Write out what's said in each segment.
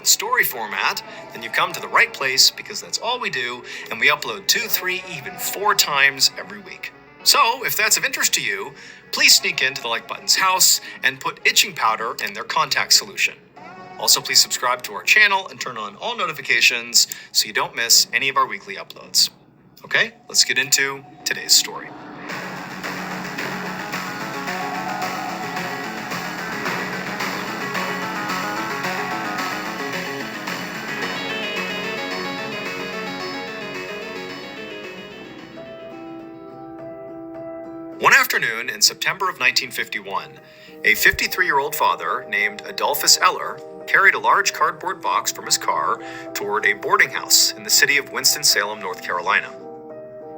story format, then you've come to the right place because that's all we do, and we upload 2, 3, even 4 times every week. So, if that's of interest to you, please sneak into the Like Button's house and put itching powder in their contact solution. Also, please subscribe to our channel and turn on all notifications so you don't miss any of our weekly uploads. Okay, let's get into today's story. One afternoon in September of 1951, a 53-year-old father named Adolphus Eller carried a large cardboard box from his car toward a boarding house in the city of Winston-Salem, North Carolina.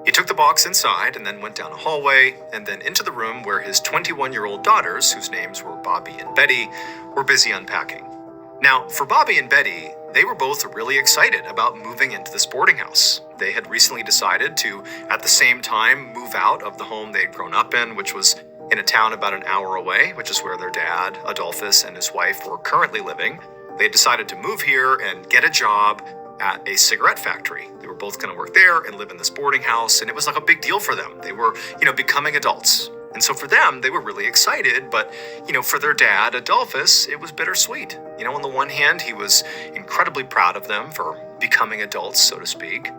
He took the box inside and then went down a hallway and then into the room where his 21-year-old daughters, whose names were Bobby and Betty, were busy unpacking. Now, for Bobby and Betty, they were both really excited about moving into this boarding house. They had recently decided to, at the same time, move out of the home they'd grown up in, which was in a town about an hour away, which is where their dad, Adolphus, and his wife were currently living. They decided to move here and get a job at a cigarette factory. They were both going to work there and live in this boarding house, and it was like a big deal for them. They were, becoming adults. And so for them, they were really excited, but, for their dad, Adolphus, it was bittersweet. On the one hand, he was incredibly proud of them for becoming adults, so to speak.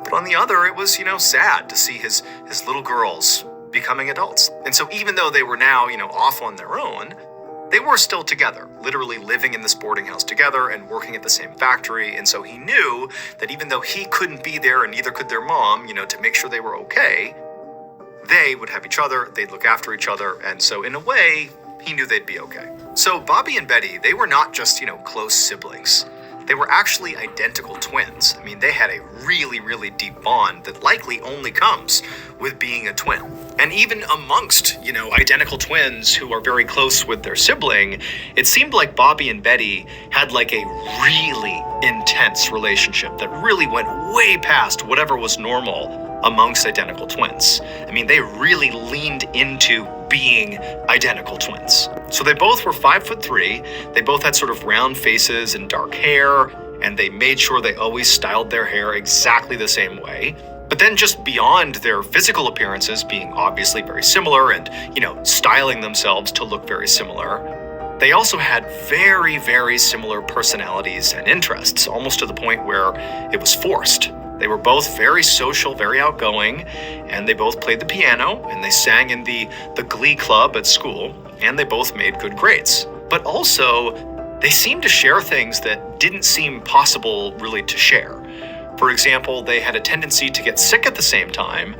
But on the other, it was, sad to see his little girls becoming adults. And so even though they were now, off on their own, they were still together, literally living in this boarding house together and working at the same factory. And so he knew that even though he couldn't be there and neither could their mom, to make sure they were okay, they would have each other, they'd look after each other, and so in a way, he knew they'd be okay. So Bobby and Betty, they were not just, close siblings. They were actually identical twins. I mean, they had a really, really deep bond that likely only comes with being a twin. And even amongst, identical twins who are very close with their sibling, it seemed like Bobby and Betty had like a really intense relationship that really went way past whatever was normal amongst identical twins. I mean, they really leaned into being identical twins. So they both were 5'3". They both had sort of round faces and dark hair, and they made sure they always styled their hair exactly the same way. But then just beyond their physical appearances being obviously very similar and, styling themselves to look very similar, they also had very, very similar personalities and interests, almost to the point where it was forced. They were both very social, very outgoing, and they both played the piano, and they sang in the glee club at school, and they both made good grades. But also, they seemed to share things that didn't seem possible really to share. For example, they had a tendency to get sick at the same time,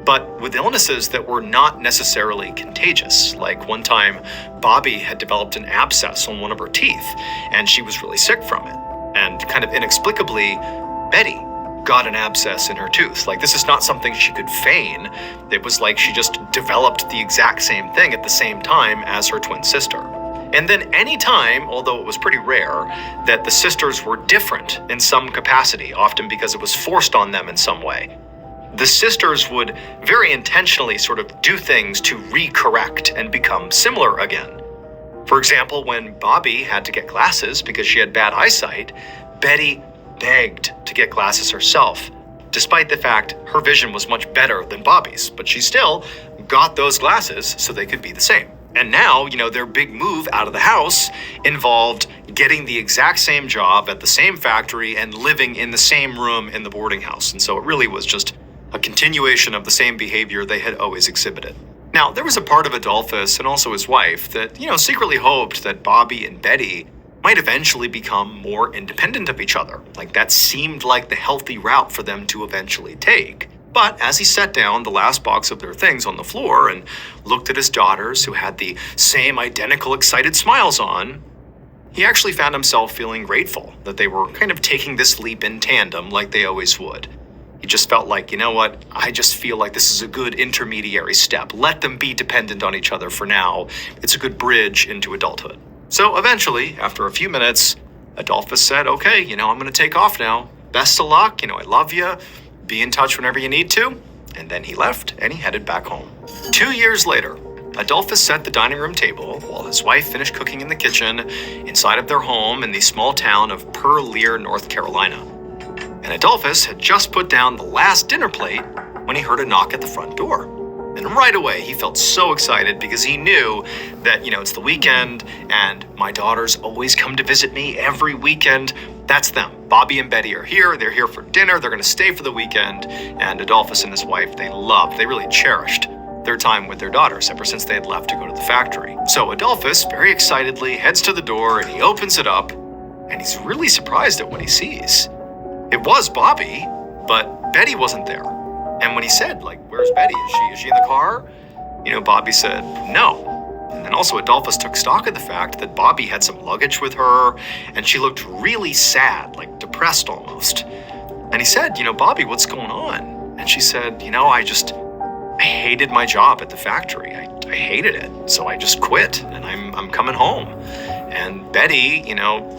but with illnesses that were not necessarily contagious. Like one time, Bobby had developed an abscess on one of her teeth, and she was really sick from it. And kind of inexplicably, Betty got an abscess in her tooth. Like, this is not something she could feign. It was like she just developed the exact same thing at the same time as her twin sister. And then any time, although it was pretty rare, that the sisters were different in some capacity, often because it was forced on them in some way, the sisters would very intentionally sort of do things to recorrect and become similar again. For example, when Bobby had to get glasses because she had bad eyesight, Betty begged to get glasses herself, despite the fact her vision was much better than Bobby's, but she still got those glasses so they could be the same. And now, their big move out of the house involved getting the exact same job at the same factory and living in the same room in the boarding house. And so it really was just a continuation of the same behavior they had always exhibited. Now, there was a part of Adolphus and also his wife that, secretly hoped that Bobby and Betty might eventually become more independent of each other. Like, that seemed like the healthy route for them to eventually take. But as he set down the last box of their things on the floor and looked at his daughters, who had the same identical excited smiles on, he actually found himself feeling grateful that they were kind of taking this leap in tandem like they always would. He just felt like, I just feel like this is a good intermediary step. Let them be dependent on each other for now. It's a good bridge into adulthood. So eventually, after a few minutes, Adolphus said, okay, I'm going to take off now. Best of luck. I love you. Be in touch whenever you need to. And then he left and he headed back home. 2 years later, Adolphus set the dining room table while his wife finished cooking in the kitchen inside of their home in the small town of Pearl, North Carolina. And Adolphus had just put down the last dinner plate when he heard a knock at the front door. And right away, he felt so excited because he knew that, it's the weekend and my daughters always come to visit me every weekend. That's them. Bobby and Betty are here. They're here for dinner. They're going to stay for the weekend. And Adolphus and his wife, they really cherished their time with their daughters ever since they had left to go to the factory. So Adolphus very excitedly heads to the door and he opens it up and he's really surprised at what he sees. It was Bobby, but Betty wasn't there. And when he said, where's Betty? Is she in the car? Bobby said, no. And then also Adolphus took stock of the fact that Bobby had some luggage with her and she looked really sad, depressed almost. And he said, Bobby, what's going on? And she said, I hated my job at the factory. I hated it. So I just quit and I'm coming home. And Betty,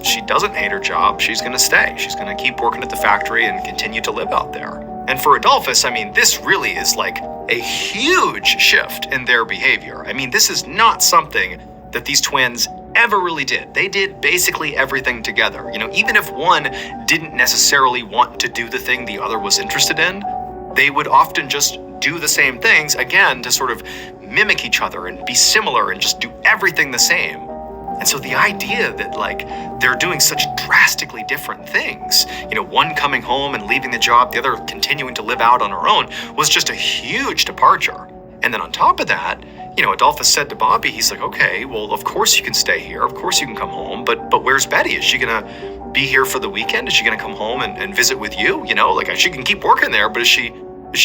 she doesn't hate her job. She's going to stay. She's going to keep working at the factory and continue to live out there. And for Adolphus, this really is a huge shift in their behavior. This is not something that these twins ever really did. They did basically everything together. Even if one didn't necessarily want to do the thing the other was interested in, they would often just do the same things, again, to sort of mimic each other and be similar and just do everything the same. And so the idea that they're doing such drastically different things, one coming home and leaving the job, the other continuing to live out on her own, was just a huge departure. And then on top of that, Adolphus said to Bobby, he's like, okay, well, of course you can stay here. Of course you can come home. But where's Betty? Is she going to be here for the weekend? Is she going to come home and visit with you? She can keep working there, but is she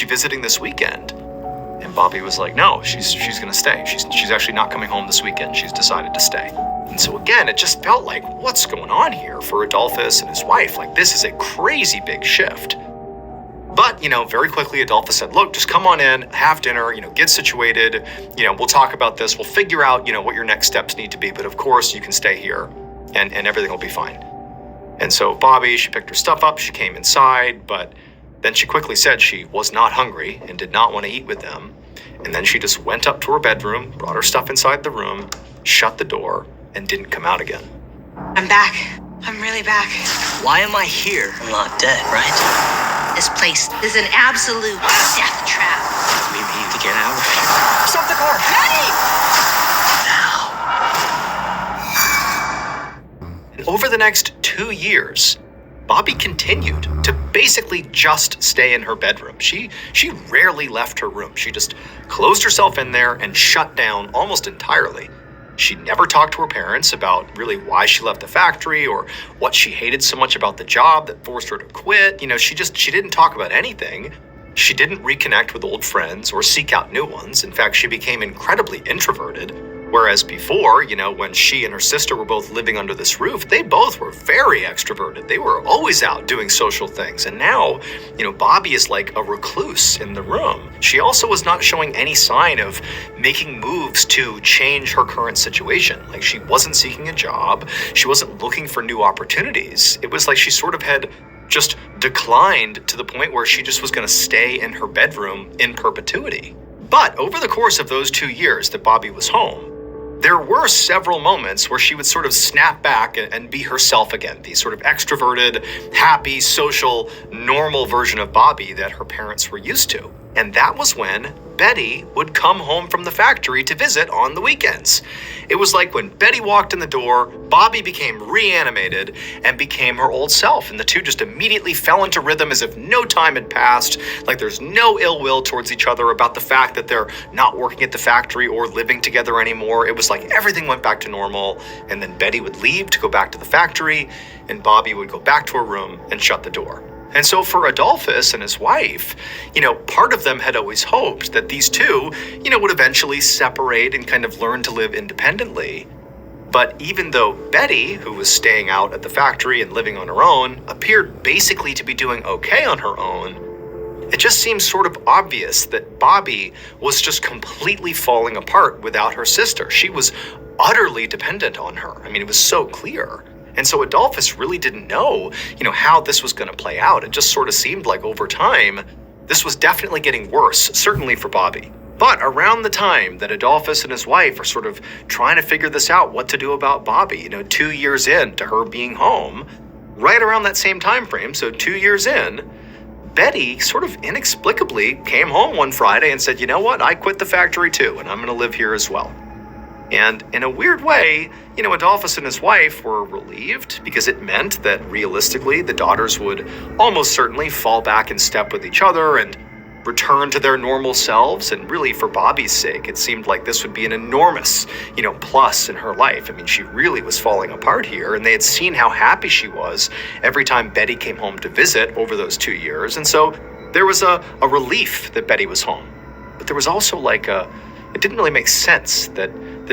visiting this weekend? And Bobby was like, no, she's going to stay. She's actually not coming home this weekend. She's decided to stay. And so again, it just felt like, what's going on here for Adolphus and his wife? This is a crazy big shift. But, very quickly Adolphus said, look, just come on in, have dinner, get situated, we'll talk about this, we'll figure out, what your next steps need to be. But of course, you can stay here and everything will be fine. And so Bobby, she picked her stuff up, she came inside, but then she quickly said she was not hungry and did not want to eat with them. And then she just went up to her bedroom, brought her stuff inside the room, shut the door, and didn't come out again. I'm back. I'm really back. Why am I here? I'm not dead, right? This place is an absolute death trap. We need to get out of here. Stop the car. Betty! Now. And over the next 2 years, Bobby continued to basically just stay in her bedroom. She rarely left her room. She just closed herself in there and shut down almost entirely. She never talked to her parents about really why she left the factory or what she hated so much about the job that forced her to quit. She didn't talk about anything. She didn't reconnect with old friends or seek out new ones. In fact, she became incredibly introverted. Whereas before, when she and her sister were both living under this roof, they both were very extroverted. They were always out doing social things. And now, Bobby is like a recluse in the room. She also was not showing any sign of making moves to change her current situation. She wasn't seeking a job. She wasn't looking for new opportunities. It was like she sort of had just declined to the point where she just was going to stay in her bedroom in perpetuity. But over the course of those 2 years that Bobby was home, there were several moments where she would sort of snap back and be herself again, the sort of extroverted, happy, social, normal version of Bobby that her parents were used to. And that was when Betty would come home from the factory to visit on the weekends. It was like when Betty walked in the door, Bobby became reanimated and became her old self. And the two just immediately fell into rhythm as if no time had passed. Like there's no ill will towards each other about the fact that they're not working at the factory or living together anymore. It was like everything went back to normal. And then Betty would leave to go back to the factory and Bobby would go back to her room and shut the door. And so for Adolphus and his wife, part of them had always hoped that these two, would eventually separate and kind of learn to live independently. But even though Betty, who was staying out at the factory and living on her own, appeared basically to be doing okay on her own, it just seems sort of obvious that Bobby was just completely falling apart without her sister. She was utterly dependent on her. It was so clear. And so Adolphus really didn't know, how this was going to play out. It just sort of seemed like over time, this was definitely getting worse, certainly for Bobby. But around the time that Adolphus and his wife are sort of trying to figure this out, what to do about Bobby, 2 years in to her being home, right around that same time frame, so 2 years in, Betty sort of inexplicably came home one Friday and said, you know what, I quit the factory too, and I'm going to live here as well. And in a weird way, Adolphus and his wife were relieved because it meant that realistically the daughters would almost certainly fall back in step with each other and return to their normal selves. And really, for Bobby's sake, it seemed like this would be an enormous, plus in her life. I mean, she really was falling apart here, and they had seen how happy she was every time Betty came home to visit over those 2 years. And so there was a relief that Betty was home. But there was also it didn't really make sense that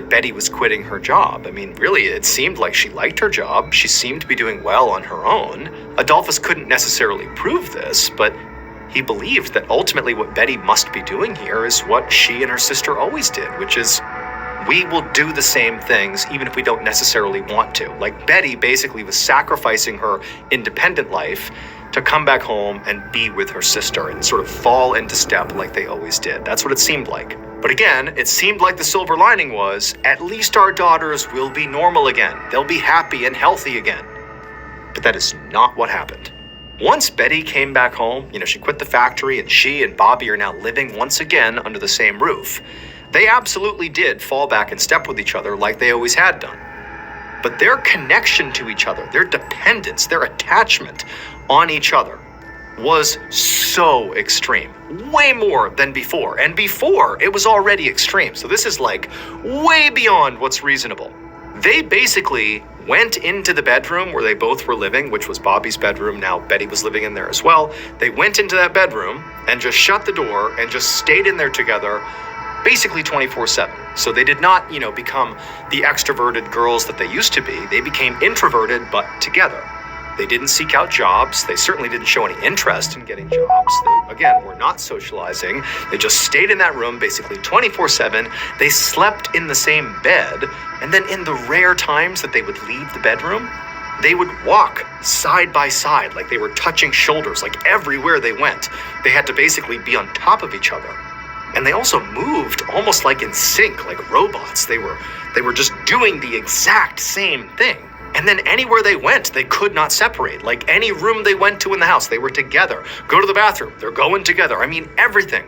Betty was quitting her job. I mean, really, it seemed like she liked her job. She seemed to be doing well on her own. Adolphus couldn't necessarily prove this, but he believed that ultimately what Betty must be doing here is what she and her sister always did, which is we will do the same things even if we don't necessarily want to. Like Betty basically was sacrificing her independent life to come back home and be with her sister and sort of fall into step like they always did. That's what it seemed like. But again, it seemed like the silver lining was, at least our daughters will be normal again. They'll be happy and healthy again. But that is not what happened. Once Betty came back home, she quit the factory, and she and Bobby are now living once again under the same roof. They absolutely did fall back in step with each other like they always had done. But their connection to each other, their dependence, their attachment on each other was so extreme, way more than before. And before, it was already extreme. So this is way beyond what's reasonable. They basically went into the bedroom where they both were living, which was Bobby's bedroom. Now Betty was living in there as well. They went into that bedroom and just shut the door and just stayed in there together, basically 24/7. So they did not, become the extroverted girls that they used to be. They became introverted, but together. They didn't seek out jobs. They certainly didn't show any interest in getting jobs. They, again, were not socializing. They just stayed in that room basically 24/7. They slept in the same bed. And then in the rare times that they would leave the bedroom, they would walk side by side, like they were touching shoulders, like everywhere they went. They had to basically be on top of each other. And they also moved almost like in sync, like robots. They were just doing the exact same thing. And then anywhere they went, they could not separate. Like any room they went to in the house, they were together. Go to the bathroom, they're going together. I mean, everything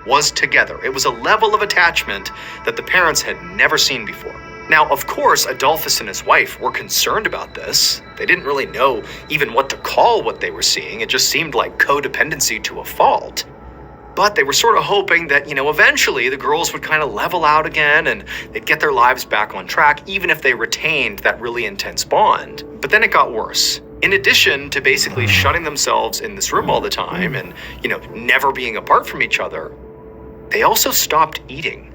was together. It was a level of attachment that the parents had never seen before. Now, of course, Adolphus and his wife were concerned about this. They didn't really know even what to call what they were seeing. It just seemed like codependency to a fault. But they were sort of hoping that, eventually the girls would kind of level out again and they'd get their lives back on track, even if they retained that really intense bond. But then it got worse. In addition to basically shutting themselves in this room all the time and, never being apart from each other, they also stopped eating.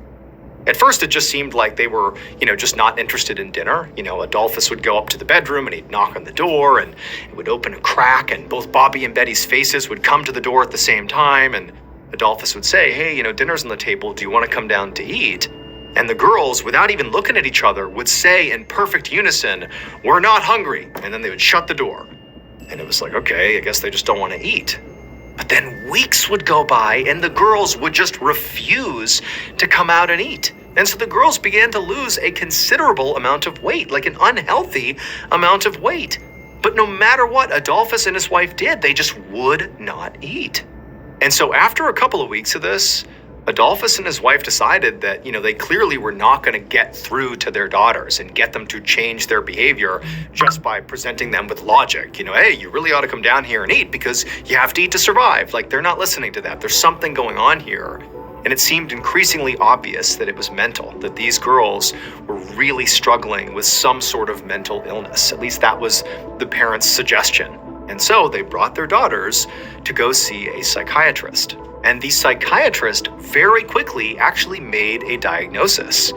At first, it just seemed like they were, just not interested in dinner. Adolphus would go up to the bedroom and he'd knock on the door and it would open a crack and both Bobby and Betty's faces would come to the door at the same time. And Adolphus would say, hey, dinner's on the table. Do you want to come down to eat? And the girls, without even looking at each other, would say in perfect unison, we're not hungry. And then they would shut the door. And it was like, okay, I guess they just don't want to eat. But then weeks would go by and the girls would just refuse to come out and eat. And so the girls began to lose a considerable amount of weight, like an unhealthy amount of weight. But no matter what Adolphus and his wife did, they just would not eat. And so after a couple of weeks of this, Adolphus and his wife decided that, they clearly were not going to get through to their daughters and get them to change their behavior just by presenting them with logic. Hey, you really ought to come down here and eat because you have to eat to survive. Like, they're not listening to that. There's something going on here. And it seemed increasingly obvious that it was mental, that these girls were really struggling with some sort of mental illness. At least that was the parents' suggestion. And so they brought their daughters to go see a psychiatrist. And the psychiatrist very quickly actually made a diagnosis.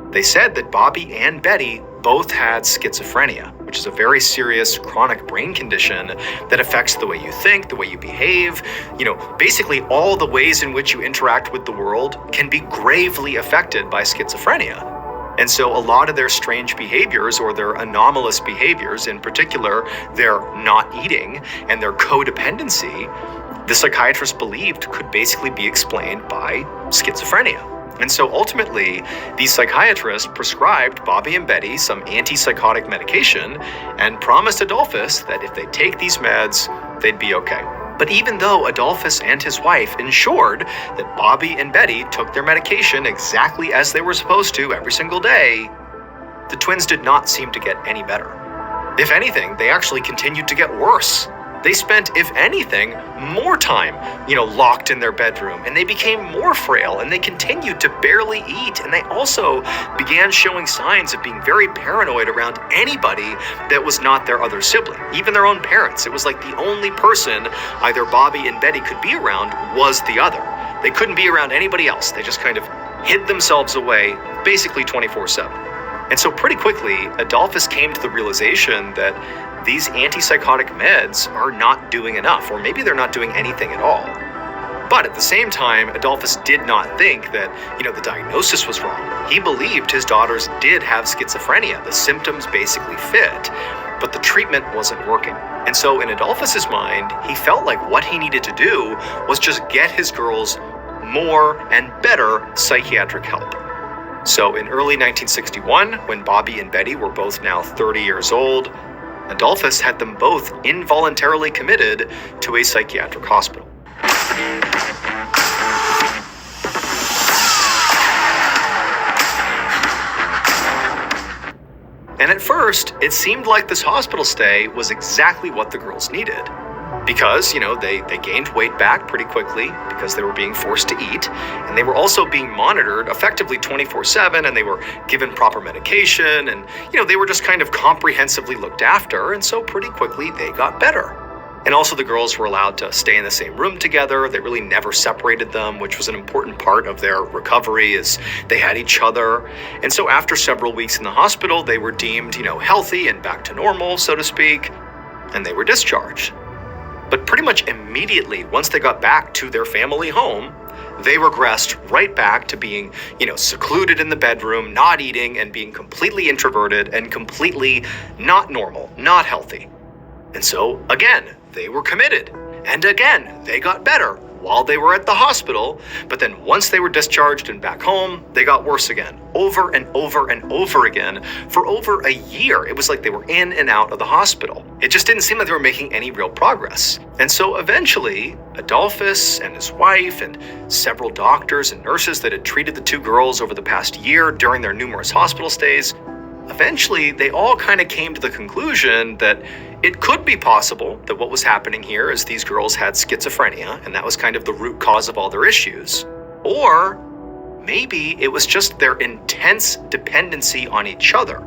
They said that Bobby and Betty both had schizophrenia, which is a very serious chronic brain condition that affects the way you think, the way you behave. Basically all the ways in which you interact with the world can be gravely affected by schizophrenia. And so a lot of their strange behaviors or their anomalous behaviors, in particular, their not eating and their codependency, the psychiatrist believed could basically be explained by schizophrenia. And so ultimately, the psychiatrist prescribed Bobby and Betty some antipsychotic medication and promised Adolphus that if they take these meds, they'd be okay. But even though Adolphus and his wife ensured that Bobby and Betty took their medication exactly as they were supposed to every single day, the twins did not seem to get any better. If anything, they actually continued to get worse. They spent, if anything, more time, locked in their bedroom, and they became more frail, and they continued to barely eat, and they also began showing signs of being very paranoid around anybody that was not their other sibling, even their own parents. It was like the only person either Bobby and Betty could be around was the other. They couldn't be around anybody else. They just kind of hid themselves away, basically 24/7. And so pretty quickly, Adolphus came to the realization that these antipsychotic meds are not doing enough, or maybe they're not doing anything at all. But at the same time, Adolphus did not think that, the diagnosis was wrong. He believed his daughters did have schizophrenia. The symptoms basically fit, but the treatment wasn't working. And so in Adolphus's mind, he felt like what he needed to do was just get his girls more and better psychiatric help. So in early 1961, when Bobby and Betty were both now 30 years old, Adolphus had them both involuntarily committed to a psychiatric hospital. And at first, it seemed like this hospital stay was exactly what the girls needed. Because, they gained weight back pretty quickly because they were being forced to eat, and they were also being monitored effectively 24/7, and they were given proper medication, and, they were just kind of comprehensively looked after, and so pretty quickly they got better. And also the girls were allowed to stay in the same room together. They really never separated them, which was an important part of their recovery, is they had each other. And so after several weeks in the hospital, they were deemed, healthy and back to normal, so to speak, and they were discharged. But pretty much immediately, once they got back to their family home, they regressed right back to being, secluded in the bedroom, not eating, and being completely introverted and completely not normal, not healthy. And so, again, they were committed. And again, they got better while they were at the hospital, but then once they were discharged and back home, they got worse again, over and over and over again, for over a year. It was like they were in and out of the hospital. It just didn't seem like they were making any real progress. And so eventually, Adolphus and his wife and several doctors and nurses that had treated the two girls over the past year during their numerous hospital stays, eventually they all kind of came to the conclusion that it could be possible that what was happening here is these girls had schizophrenia, and that was kind of the root cause of all their issues. Or maybe it was just their intense dependency on each other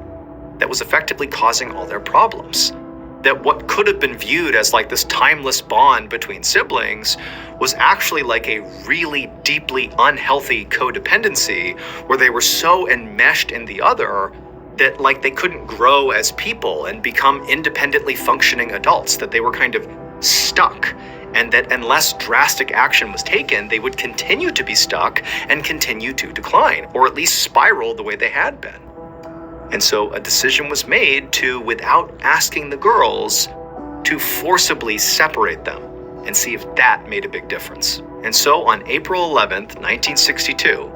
that was effectively causing all their problems. That what could have been viewed as like this timeless bond between siblings was actually like a really deeply unhealthy codependency where they were so enmeshed in the other that like they couldn't grow as people and become independently functioning adults, that they were kind of stuck, and that unless drastic action was taken, they would continue to be stuck and continue to decline, or at least spiral the way they had been. And so a decision was made to, without asking the girls, to forcibly separate them and see if that made a big difference. And so on April 11th, 1962,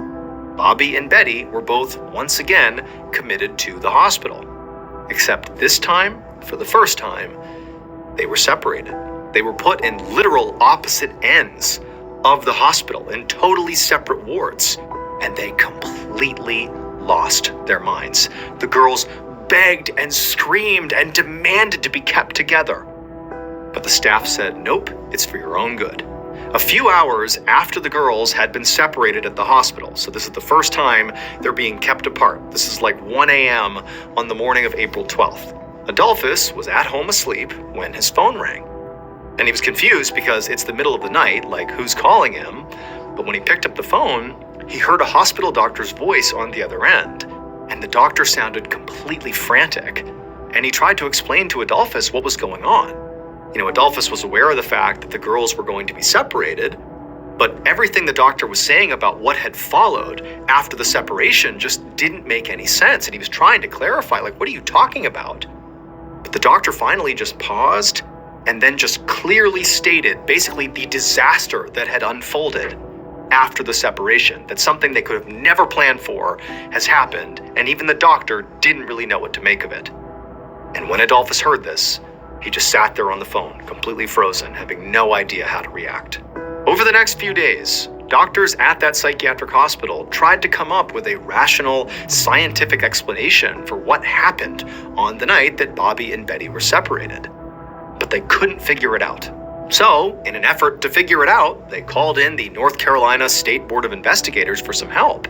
Bobby and Betty were both once again committed to the hospital. Except this time, for the first time, they were separated. They were put in literal opposite ends of the hospital in totally separate wards, and they completely lost their minds. The girls begged and screamed and demanded to be kept together. But the staff said, nope, it's for your own good. A few hours after the girls had been separated at the hospital, so this is the first time they're being kept apart. This is like 1 a.m. on the morning of April 12th. Adolphus was at home asleep when his phone rang. And he was confused because it's the middle of the night, like who's calling him? But when he picked up the phone, he heard a hospital doctor's voice on the other end, and the doctor sounded completely frantic. And he tried to explain to Adolphus what was going on. Adolphus was aware of the fact that the girls were going to be separated, but everything the doctor was saying about what had followed after the separation just didn't make any sense. And he was trying to clarify, like, what are you talking about? But the doctor finally just paused and then just clearly stated basically the disaster that had unfolded after the separation, that something they could have never planned for has happened, and even the doctor didn't really know what to make of it. And when Adolphus heard this, he just sat there on the phone, completely frozen, having no idea how to react. Over the next few days, doctors at that psychiatric hospital tried to come up with a rational, scientific explanation for what happened on the night that Bobby and Betty were separated. But they couldn't figure it out. So, in an effort to figure it out, they called in the North Carolina State Board of Investigators for some help.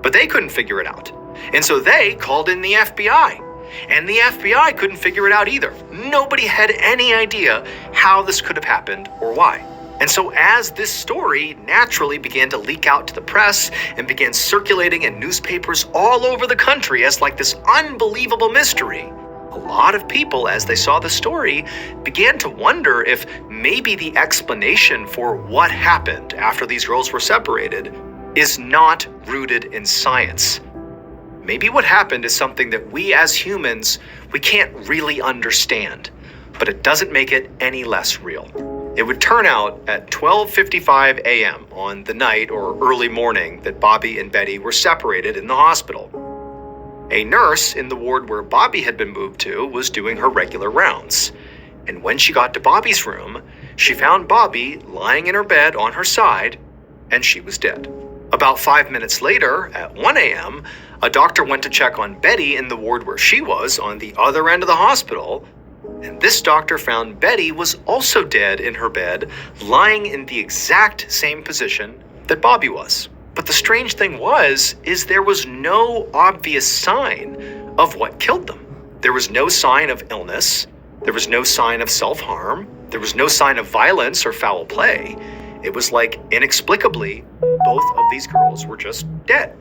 But they couldn't figure it out. And so they called in the FBI. And the FBI couldn't figure it out either. Nobody had any idea how this could have happened or why. And so as this story naturally began to leak out to the press and began circulating in newspapers all over the country as like this unbelievable mystery, a lot of people, as they saw the story, began to wonder if maybe the explanation for what happened after these girls were separated is not rooted in science. Maybe what happened is something that we as humans, we can't really understand, but it doesn't make it any less real. It would turn out at 12:55 a.m. on the night or early morning that Bobby and Betty were separated in the hospital. A nurse in the ward where Bobby had been moved to was doing her regular rounds. And when she got to Bobby's room, she found Bobby lying in her bed on her side, and she was dead. About 5 minutes later, at 1 a.m., a doctor went to check on Betty in the ward where she was on the other end of the hospital, and this doctor found Betty was also dead in her bed, lying in the exact same position that Bobby was. But the strange thing is there was no obvious sign of what killed them. There was no sign of illness. There was no sign of self-harm. There was no sign of violence or foul play. It was like, inexplicably, both of these girls were just dead.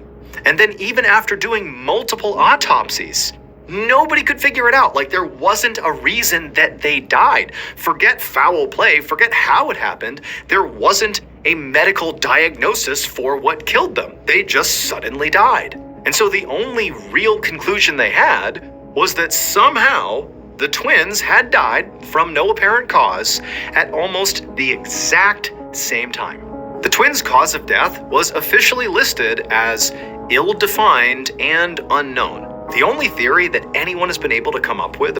And then even after doing multiple autopsies, nobody could figure it out. Like, there wasn't a reason that they died. Forget foul play, forget how it happened. There wasn't a medical diagnosis for what killed them. They just suddenly died. And so the only real conclusion they had was that somehow the twins had died from no apparent cause at almost the exact same time. The twins' cause of death was officially listed as ill-defined and unknown. The only theory that anyone has been able to come up with